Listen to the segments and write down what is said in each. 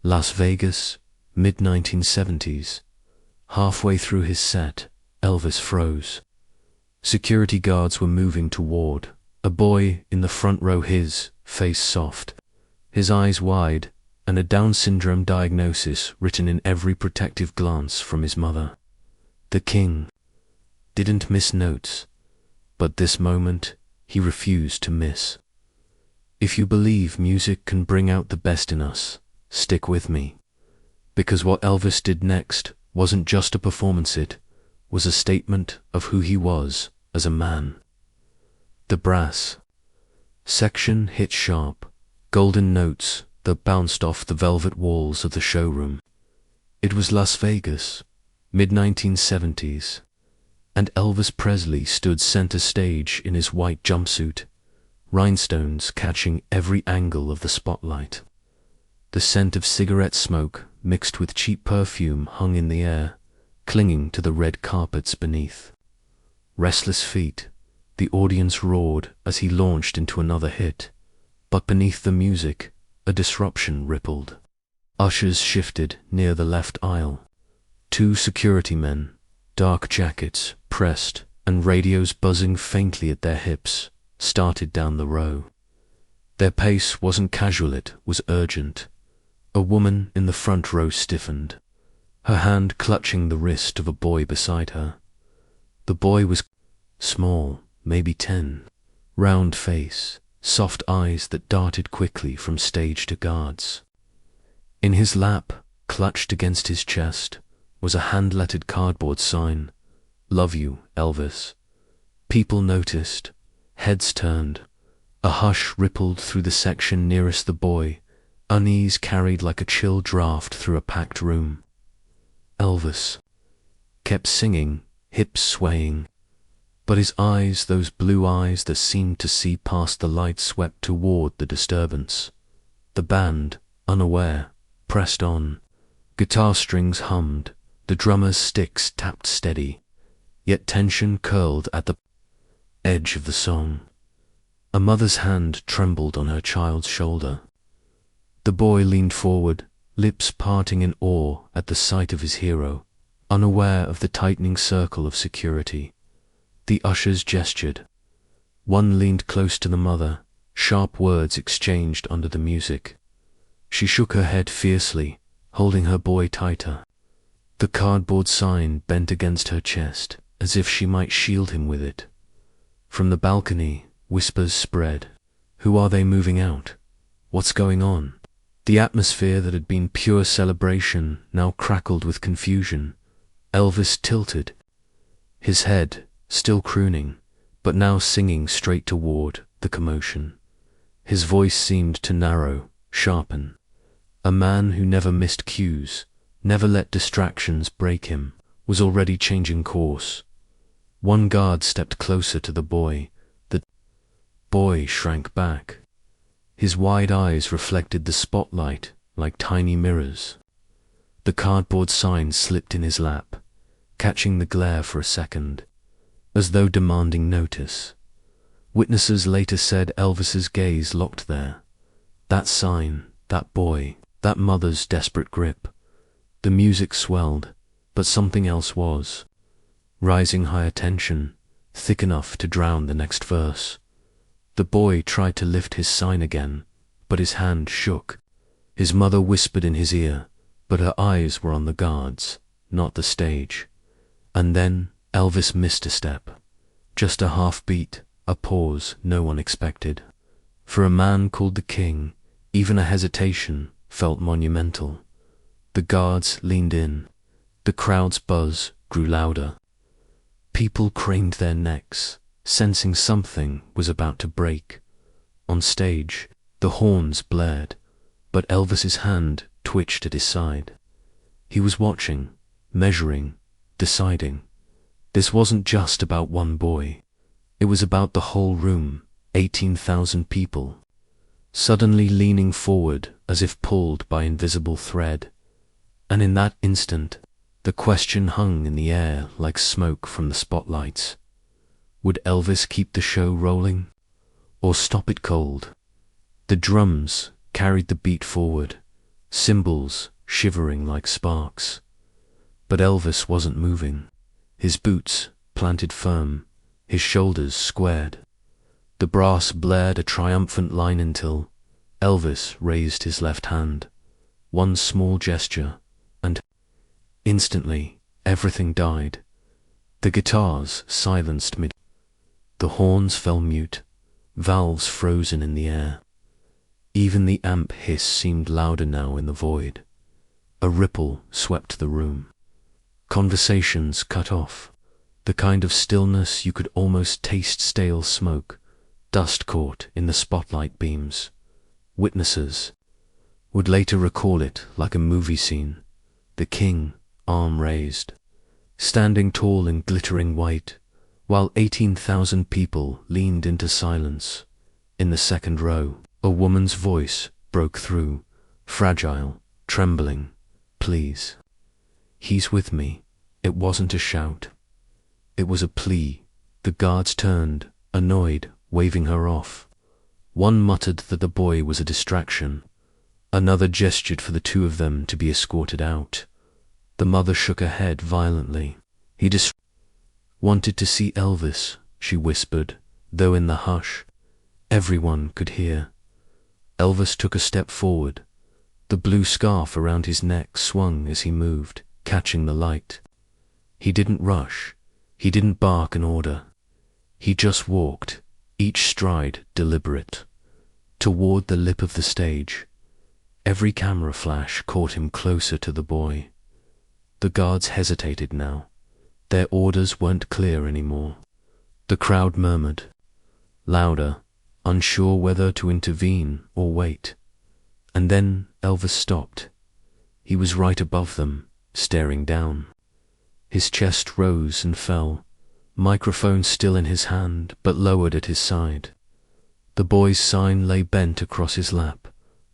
Las Vegas, mid-1970s. Halfway through his set, Elvis froze. Security guards were moving toward. A boy in the front row, his face soft, his eyes wide, and a Down syndrome diagnosis written in every protective glance from his mother. The king didn't miss notes, but this moment he refused to miss. If you believe music can bring out the best in us, stick with me. Because what Elvis did next wasn't just a performance, it was a statement of who he was as a man. The brass section hit sharp, golden notes that bounced off the velvet walls of the showroom. It was Las Vegas, mid-1970s, and Elvis Presley stood center stage in his white jumpsuit, rhinestones catching every angle of the spotlight. The scent of cigarette smoke mixed with cheap perfume hung in the air, clinging to the red carpets beneath. Restless feet, the audience roared as he launched into another hit, but beneath the music, a disruption rippled. Ushers shifted near the left aisle. Two security men, dark jackets pressed and radios buzzing faintly at their hips, started down the row. Their pace wasn't casual, it was urgent. A woman in the front row stiffened, her hand clutching the wrist of a boy beside her. The boy was small, maybe 10, round face, soft eyes that darted quickly from stage to guards. In his lap, clutched against his chest, was a hand-lettered cardboard sign, "Love you, Elvis." People noticed, heads turned. A hush rippled through the section nearest the boy, unease carried like a chill draft through a packed room. Elvis kept singing, hips swaying, but his eyes, those blue eyes that seemed to see past the light, swept toward the disturbance. The band, unaware, pressed on. Guitar strings hummed, the drummer's sticks tapped steady, yet tension curled at the edge of the song. A mother's hand trembled on her child's shoulder. The boy leaned forward, lips parting in awe at the sight of his hero, unaware of the tightening circle of security. The ushers gestured. One leaned close to the mother, sharp words exchanged under the music. She shook her head fiercely, holding her boy tighter. The cardboard sign bent against her chest, as if she might shield him with it. From the balcony, whispers spread. Who are they moving out? What's going on? The atmosphere that had been pure celebration now crackled with confusion. Elvis tilted, his head still crooning, but now singing straight toward the commotion. His voice seemed to narrow, sharpen. A man who never missed cues, never let distractions break him, was already changing course. One guard stepped closer to the boy. The boy shrank back. His wide eyes reflected the spotlight like tiny mirrors. The cardboard sign slipped in his lap, catching the glare for a second, as though demanding notice. Witnesses later said Elvis's gaze locked there. That sign, that boy, that mother's desperate grip. The music swelled, but something else was. Rising higher tension, thick enough to drown the next verse. The boy tried to lift his sign again, but his hand shook. His mother whispered in his ear, but her eyes were on the guards, not the stage. And then Elvis missed a step. Just a half beat, a pause no one expected. For a man called the King, even a hesitation felt monumental. The guards leaned in. The crowd's buzz grew louder. People craned their necks, sensing something was about to break. On stage, the horns blared, but Elvis's hand twitched at his side. He was watching, measuring, deciding. This wasn't just about one boy. It was about the whole room, 18,000 people. Suddenly leaning forward as if pulled by invisible thread. And in that instant, the question hung in the air like smoke from the spotlights. Would Elvis keep the show rolling, or stop it cold? The drums carried the beat forward, cymbals shivering like sparks. But Elvis wasn't moving. His boots planted firm, his shoulders squared. The brass blared a triumphant line until Elvis raised his left hand. One small gesture, and instantly everything died. The guitars silenced mid. The horns fell mute, valves frozen in the air. Even the amp hiss seemed louder now in the void. A ripple swept the room. Conversations cut off, the kind of stillness you could almost taste stale smoke, dust caught in the spotlight beams. Witnesses would later recall it like a movie scene. The king, arm raised, standing tall in glittering white, while 18,000 people leaned into silence. In the second row, a woman's voice broke through, fragile, trembling. "Please. He's with me." It wasn't a shout. It was a plea. The guards turned, annoyed, waving her off. One muttered that the boy was a distraction. Another gestured for the two of them to be escorted out. The mother shook her head violently. "He just wanted to see Elvis," she whispered, though in the hush, everyone could hear. Elvis took a step forward. The blue scarf around his neck swung as he moved, catching the light. He didn't rush. He didn't bark an order. He just walked, each stride deliberate, toward the lip of the stage. Every camera flash caught him closer to the boy. The guards hesitated now. Their orders weren't clear anymore. The crowd murmured, louder, unsure whether to intervene or wait. And then Elvis stopped. He was right above them, staring down. His chest rose and fell, microphone still in his hand but lowered at his side. The boy's sign lay bent across his lap,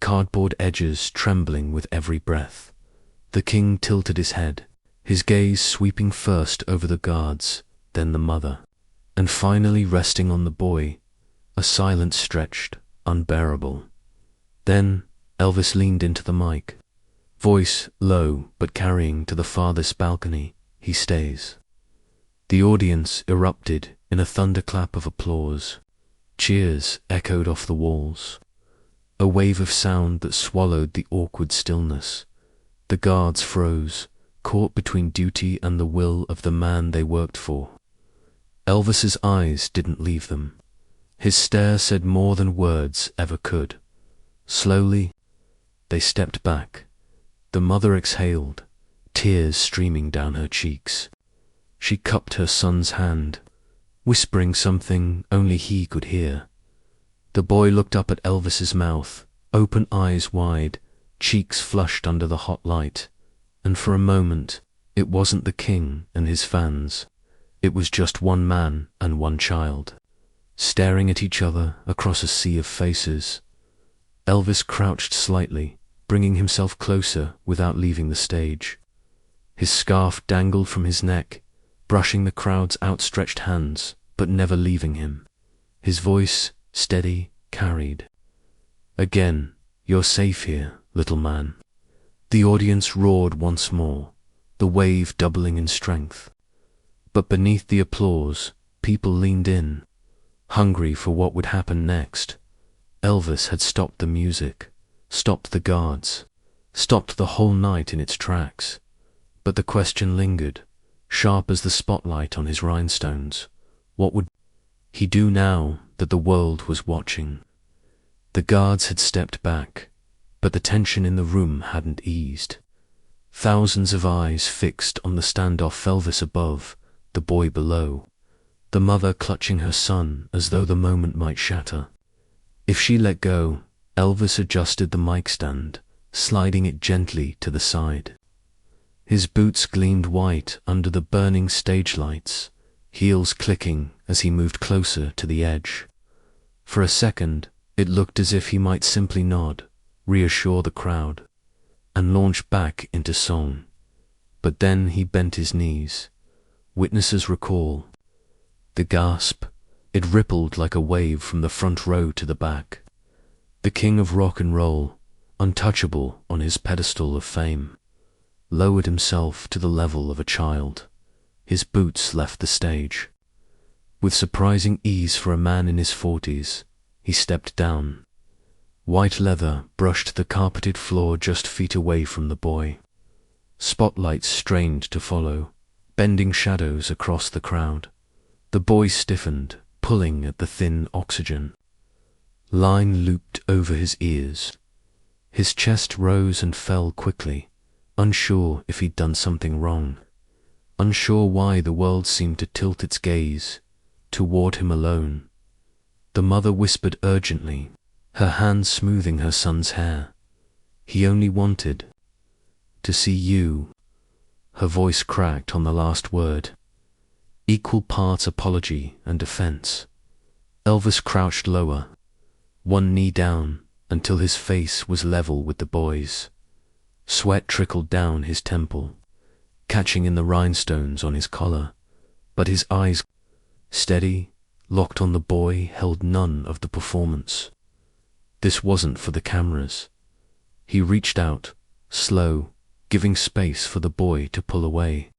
cardboard edges trembling with every breath. The king tilted his head, his gaze sweeping first over the guards, then the mother, and finally resting on the boy. A silence stretched, unbearable. Then Elvis leaned into the mic, voice low but carrying to the farthest balcony. "He stays." The audience erupted in a thunderclap of applause. Cheers echoed off the walls, a wave of sound that swallowed the awkward stillness. The guards froze, caught between duty and the will of the man they worked for. Elvis's eyes didn't leave them. His stare said more than words ever could. Slowly, they stepped back. The mother exhaled, tears streaming down her cheeks. She cupped her son's hand, whispering something only he could hear. The boy looked up at Elvis's mouth, open eyes wide, cheeks flushed under the hot light, and for a moment, it wasn't the king and his fans. It was just one man and one child, staring at each other across a sea of faces. Elvis crouched slightly, bringing himself closer without leaving the stage. His scarf dangled from his neck, brushing the crowd's outstretched hands, but never leaving him. His voice, steady, carried. "Again, you're safe here, little man." The audience roared once more, the wave doubling in strength. But beneath the applause, people leaned in, hungry for what would happen next. Elvis had stopped the music, stopped the guards, stopped the whole night in its tracks. But the question lingered, sharp as the spotlight on his rhinestones. What would he do now that the world was watching? The guards had stepped back, but the tension in the room hadn't eased. Thousands of eyes fixed on the standoff Elvis above, the boy below, the mother clutching her son as though the moment might shatter. If she let go, Elvis adjusted the mic stand, sliding it gently to the side. His boots gleamed white under the burning stage lights, heels clicking as he moved closer to the edge. For a second, it looked as if he might simply nod, reassure the crowd, and launch back into song. But then he bent his knees. Witnesses recall. The gasp, it rippled like a wave from the front row to the back. The king of rock and roll, untouchable on his pedestal of fame, lowered himself to the level of a child. His boots left the stage. With surprising ease for a man in his 40s, he stepped down. White leather brushed the carpeted floor just feet away from the boy. Spotlights strained to follow, bending shadows across the crowd. The boy stiffened, pulling at the thin oxygen. Line looped over his ears. His chest rose and fell quickly, unsure if he'd done something wrong, unsure why the world seemed to tilt its gaze toward him alone. The mother whispered urgently, her hand smoothing her son's hair. "He only wanted to see you." Her voice cracked on the last word, equal parts apology and defense. Elvis crouched lower, one knee down, until his face was level with the boy's. Sweat trickled down his temple, catching in the rhinestones on his collar, but his eyes, steady, locked on the boy, held none of the performance. This wasn't for the cameras. He reached out, slow, giving space for the boy to pull away.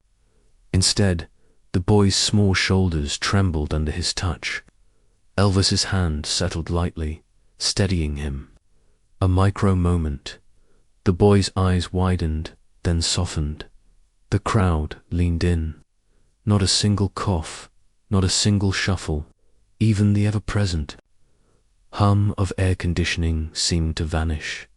Instead, the boy's small shoulders trembled under his touch. Elvis's hand settled lightly, steadying him. A micro moment. The boy's eyes widened, then softened. The crowd leaned in. Not a single cough, not a single shuffle, even the ever-present hum of air conditioning seemed to vanish.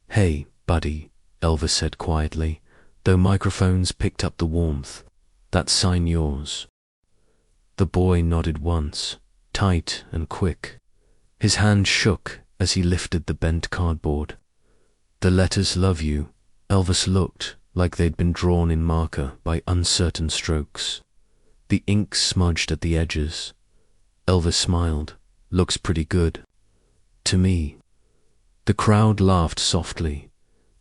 "Hey, buddy," Elvis said quietly, though microphones picked up the warmth. "That sign yours?" The boy nodded once, tight and quick. His hand shook as he lifted the bent cardboard. The letters "Love You," Elvis looked like they'd been drawn in marker by uncertain strokes. The ink smudged at the edges. Elvis smiled. "Looks pretty good. To me." The crowd laughed softly,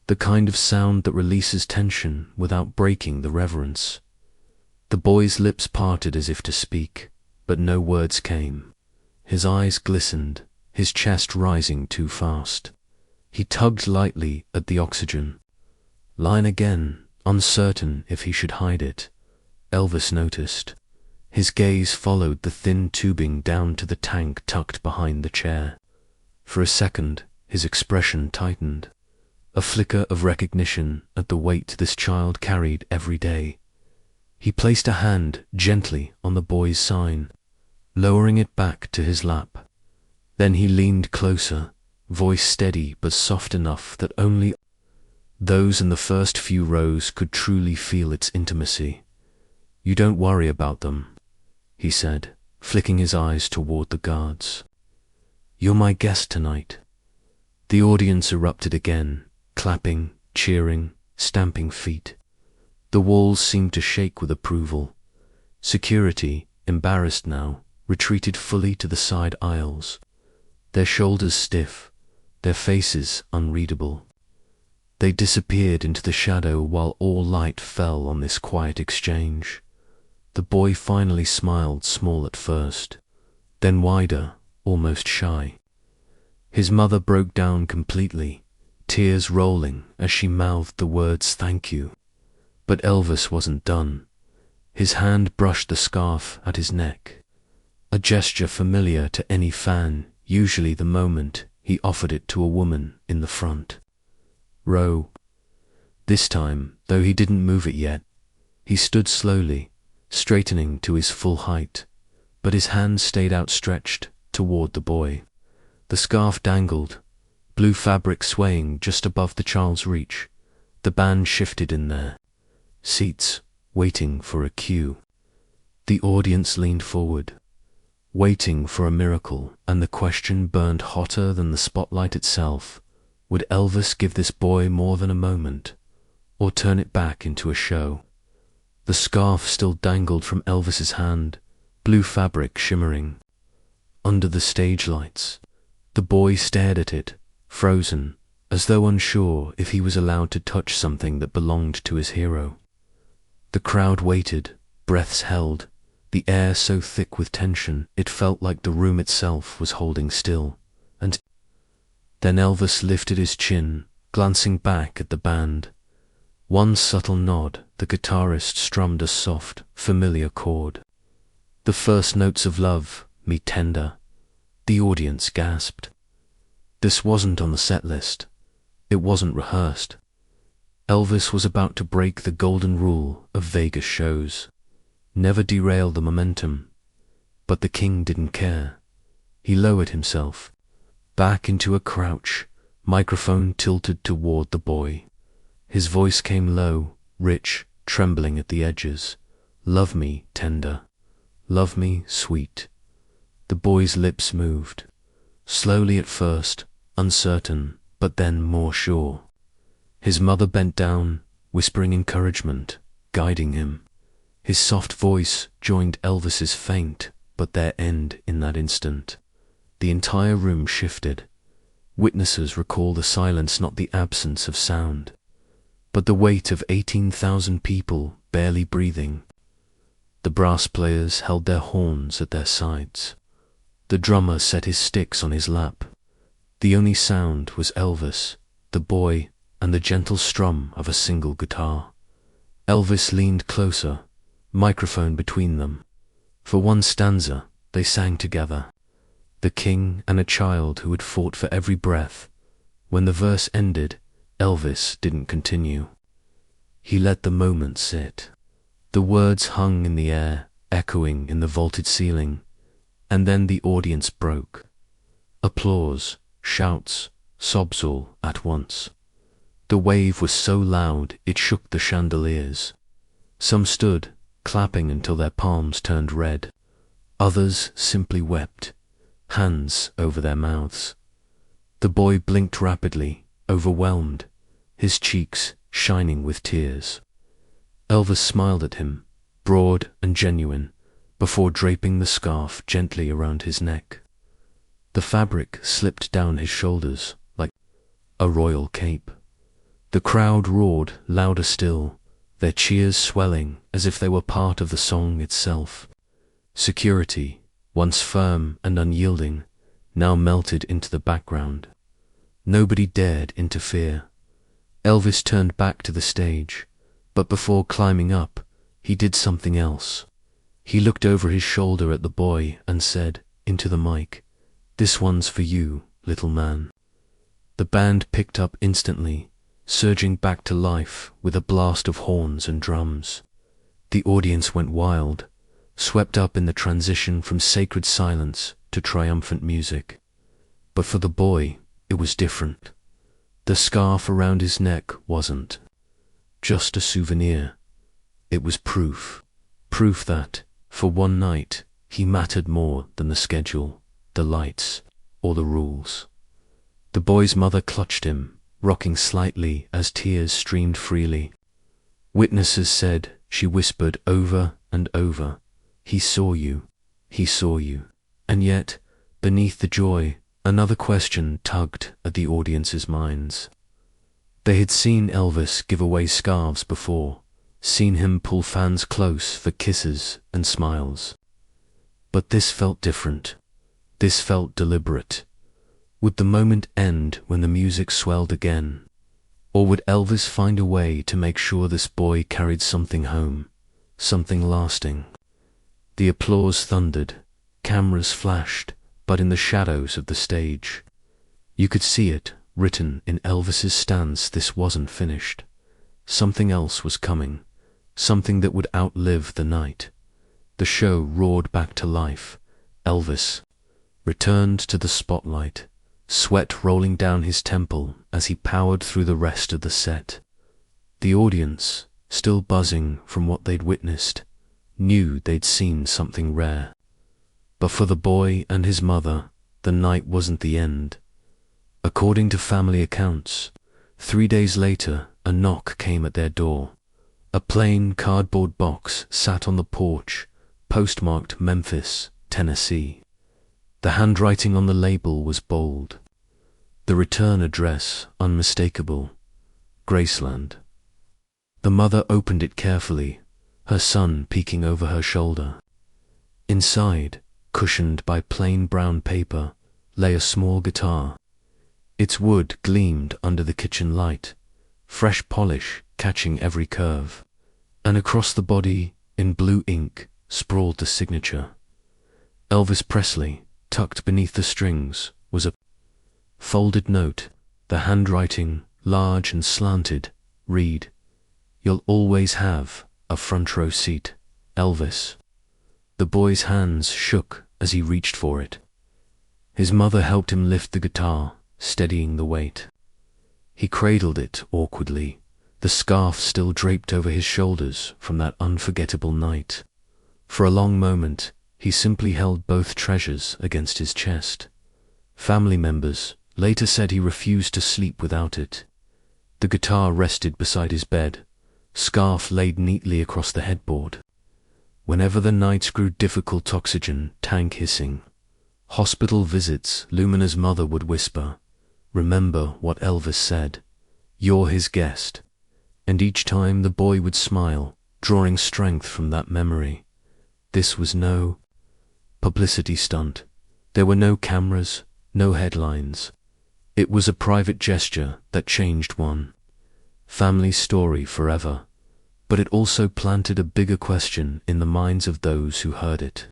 the kind of sound that releases tension without breaking the reverence. The boy's lips parted as if to speak, but no words came. His eyes glistened, his chest rising too fast. He tugged lightly at the oxygen. Line again, uncertain if he should hide it. Elvis noticed. His gaze followed the thin tubing down to the tank tucked behind the chair. For a second, his expression tightened. A flicker of recognition at the weight this child carried every day. He placed a hand gently on the boy's sign, lowering it back to his lap. Then he leaned closer, voice steady but soft enough that only those in the first few rows could truly feel its intimacy. "You don't worry about them," he said, flicking his eyes toward the guards. "You're my guest tonight." The audience erupted again, clapping, cheering, stamping feet. The walls seemed to shake with approval. Security, embarrassed now, retreated fully to the side aisles, their shoulders stiff, their faces unreadable. They disappeared into the shadow while all light fell on this quiet exchange. The boy finally smiled, small at first, then wider, almost shy. His mother broke down completely, tears rolling as she mouthed the words "thank you." But Elvis wasn't done. His hand brushed the scarf at his neck, a gesture familiar to any fan, usually the moment he offered it to a woman in the front row. This time, though he didn't move it yet, he stood slowly, straightening to his full height, but his hand stayed outstretched toward the boy. The scarf dangled, blue fabric swaying just above the child's reach. The band shifted in their seats, waiting for a cue. The audience leaned forward, waiting for a miracle, and the question burned hotter than the spotlight itself. Would Elvis give this boy more than a moment, or turn it back into a show? The scarf still dangled from Elvis's hand, blue fabric shimmering. Under the stage lights, the boy stared at it, frozen, as though unsure if he was allowed to touch something that belonged to his hero. The crowd waited, breaths held, the air so thick with tension it felt like the room itself was holding still. And Then Elvis lifted his chin, glancing back at the band. One subtle nod, the guitarist strummed a soft, familiar chord. The first notes of love, me tender. The audience gasped. This wasn't on the set list. It wasn't rehearsed. Elvis was about to break the golden rule of Vegas shows. Never derail the momentum. But the king didn't care. He lowered himself, back into a crouch, microphone tilted toward the boy. His voice came low, rich, trembling at the edges. Love me, tender. Love me, sweet. The boy's lips moved. Slowly at first, uncertain, but then more sure. His mother bent down, whispering encouragement, guiding him. His soft voice joined Elvis's faint, but their end in that instant. The entire room shifted. Witnesses recall the silence, not the absence of sound, but the weight of 18,000 people barely breathing. The brass players held their horns at their sides. The drummer set his sticks on his lap. The only sound was Elvis, the boy, and the gentle strum of a single guitar. Elvis leaned closer, microphone between them. For one stanza, they sang together. The king and a child who had fought for every breath. When the verse ended, Elvis didn't continue. He let the moment sit. The words hung in the air, echoing in the vaulted ceiling, and then the audience broke. Applause, shouts, sobs all at once. The wave was so loud it shook the chandeliers. Some stood, clapping until their palms turned red. Others simply wept, hands over their mouths. The boy blinked rapidly, overwhelmed, his cheeks shining with tears. Elvis smiled at him, broad and genuine, before draping the scarf gently around his neck. The fabric slipped down his shoulders like a royal cape. The crowd roared louder still, their cheers swelling as if they were part of the song itself. Security, once firm and unyielding, now melted into the background. Nobody dared interfere. Elvis turned back to the stage, but before climbing up, he did something else. He looked over his shoulder at the boy and said, into the mic, "This one's for you, little man." The band picked up instantly, surging back to life with a blast of horns and drums. The audience went wild, swept up in the transition from sacred silence to triumphant music. But for the boy, it was different. The scarf around his neck wasn't just a souvenir. It was proof that, for one night, he mattered more than the schedule, the lights, or the rules. The boy's mother clutched him, rocking slightly as tears streamed freely. Witnesses said, she whispered over and over, "He saw you, he saw you." And yet, beneath the joy, another question tugged at the audience's minds. They had seen Elvis give away scarves before, seen him pull fans close for kisses and smiles. But this felt different. This felt deliberate. Would the moment end when the music swelled again? Or would Elvis find a way to make sure this boy carried something home, something lasting? The applause thundered, cameras flashed, but in the shadows of the stage. You could see it, written in Elvis's stance, this wasn't finished. Something else was coming, something that would outlive the night. The show roared back to life. Elvis returned to the spotlight, sweat rolling down his temple as he powered through the rest of the set. The audience, still buzzing from what they'd witnessed, knew they'd seen something rare. But for the boy and his mother, the night wasn't the end. According to family accounts, 3 days later, a knock came at their door. A plain cardboard box sat on the porch, postmarked Memphis, Tennessee. The handwriting on the label was bold. The return address unmistakable, Graceland. The mother opened it carefully, her son peeking over her shoulder. Inside, cushioned by plain brown paper, lay a small guitar. Its wood gleamed under the kitchen light, fresh polish catching every curve, and across the body, in blue ink, sprawled the signature. Elvis Presley. Tucked beneath the strings was a folded note, the handwriting, large and slanted, read, "You'll always have a front row seat, Elvis." The boy's hands shook as he reached for it. His mother helped him lift the guitar, steadying the weight. He cradled it awkwardly, the scarf still draped over his shoulders from that unforgettable night. For a long moment, he simply held both treasures against his chest. Family members later said he refused to sleep without it. The guitar rested beside his bed, scarf laid neatly across the headboard. Whenever the nights grew difficult, oxygen tank hissing, hospital visits, Lumina's mother would whisper, "Remember what Elvis said. You're his guest." And each time the boy would smile, drawing strength from that memory. This was no publicity stunt. There were no cameras, no headlines. It was a private gesture that changed one family's story forever, but it also planted a bigger question in the minds of those who heard it.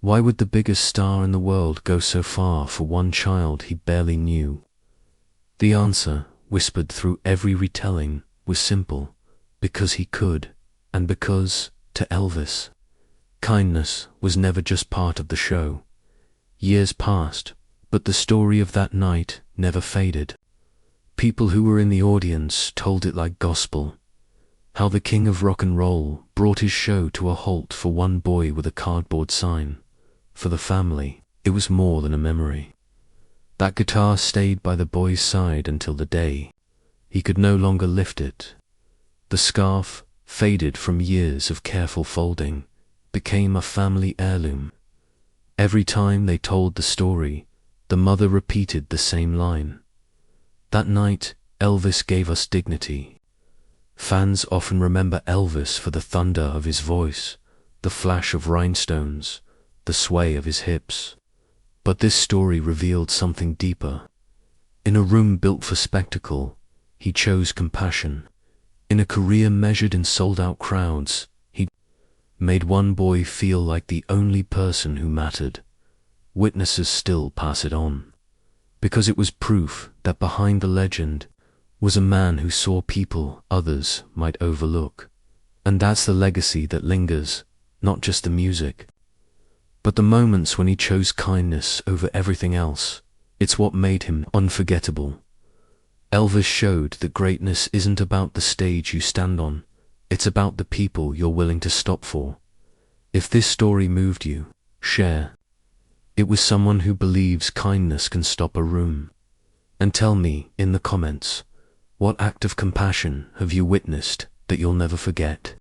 Why would the biggest star in the world go so far for one child he barely knew? The answer, whispered through every retelling, was simple: because he could, and because, to Elvis, kindness was never just part of the show. Years passed, but the story of that night never faded. People who were in the audience told it like gospel. How the king of rock and roll brought his show to a halt for one boy with a cardboard sign. For the family, it was more than a memory. That guitar stayed by the boy's side until the day he could no longer lift it. The scarf, faded from years of careful folding, became a family heirloom. Every time they told the story, the mother repeated the same line. That night, Elvis gave us dignity. Fans often remember Elvis for the thunder of his voice, the flash of rhinestones, the sway of his hips. But this story revealed something deeper. In a room built for spectacle, he chose compassion. In a career measured in sold-out crowds, he made one boy feel like the only person who mattered. Witnesses still pass it on, because it was proof that behind the legend was a man who saw people others might overlook. And that's the legacy that lingers, not just the music, but the moments when he chose kindness over everything else. It's what made him unforgettable. Elvis showed that greatness isn't about the stage you stand on, it's about the people you're willing to stop for. If this story moved you, share it with someone who believes kindness can stop a room. And tell me in the comments, what act of compassion have you witnessed that you'll never forget?